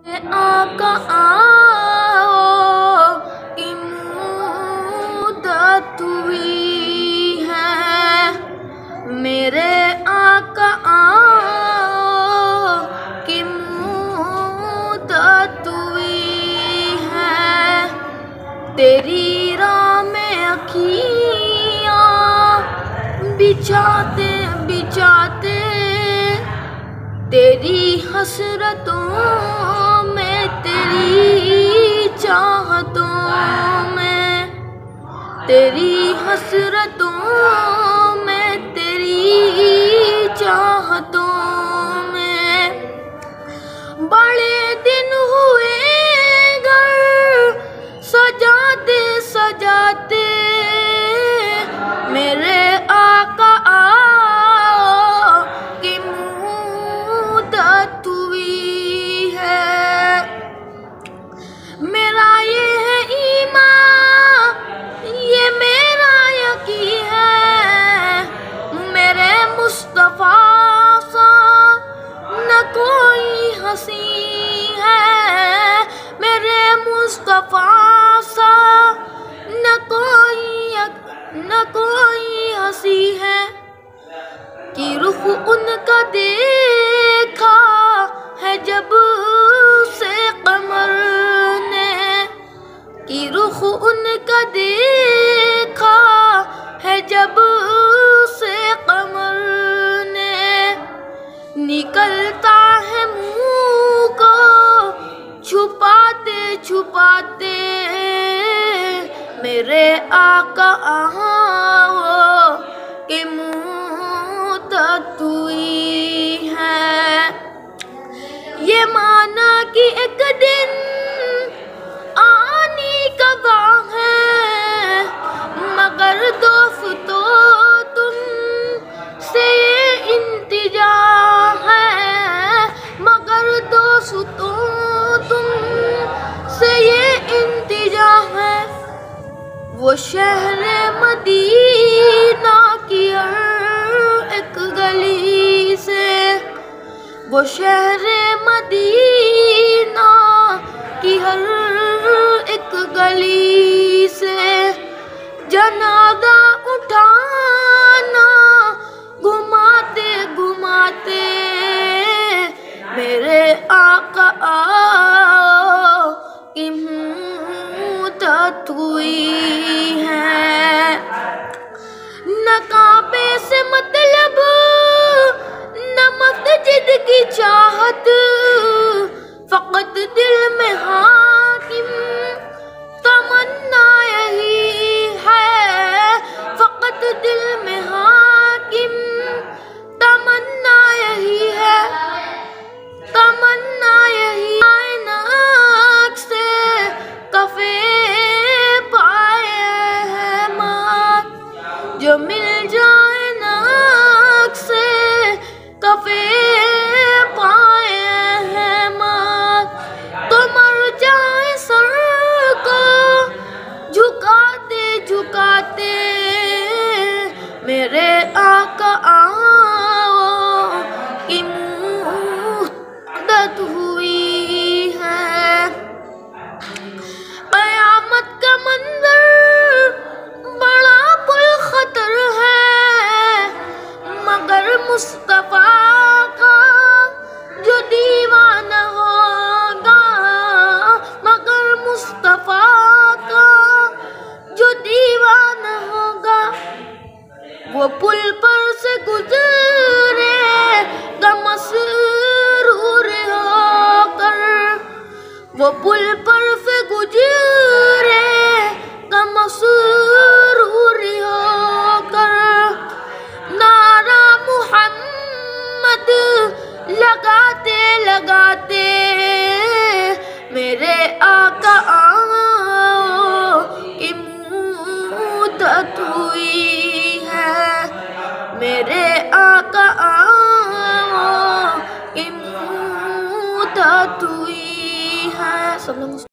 आका आओ की मुद्दत हुई है, मेरे आका आओ की मुद्दत हुई है। तेरी राह में अखियाँ बिछाते बिछाते, तेरी हसरतों में, तेरी चाहतों में, तेरी हसरतों में, तेरी चाहतों में। बड़े दिन हुए घर सजाते सजाते, मेरे आका आओ की मुद्दत हुई है। मेरा ये है ईमान, ये मेरा यकीन है, मेरे मुस्तफा सा न कोई हंसी है, मेरे मुस्तफा सा न कोई हंसी है। कि रुख उनका देखा है जब से कमर ने, कि रुख उनका देखा है जब से कमर ने। निकलता है मुँह को छुपाते छुपाते, मेरे आका आओ की मुद्दत हुई है। ये माना कि एक दिन आने का वाह है, मगर दोस्तों तुम से ये इंतजा है, मगर दोस्तों तुम से ये इंतजा है। वो शहर मदीना की हर एक गली से, वो शहर मदीना की हर एक गली से, जनाजा उठाना घुमाते घुमाते, मेरे आका आओ की मुद्दत हुई है। न काबे से मतलब न मस्जिद की चाहत, फकत दिल में हाकिम तमन्ना यही है, फकत दिल में हाकिम तमन्ना यही है, तमन्ना यही। आइनाक से कफे पाए हैं मात, जो मिल जाए नाक से कफे पाए हैं मात, तो मर जाए सर को झुकाते झुकाते, मेरे आका आओ की मुद्दत हुई है। क़यामत का मंजर बड़ा पुरखतर है, मगर मुस्तफा का जो दीवाना होगा, मगर मुस्तफा का जो दीवाना होगा, वो पुल पर से गुजरेगा मसरूर होकर, वो पुल पर से गुजरेगा मसरूर होकर। नारा मुहम्मद लगाते लगाते, मेरे आका आओ की मुद्दत हुई है, मेरे आका आओ की मुद्दत हुई है। सब लोग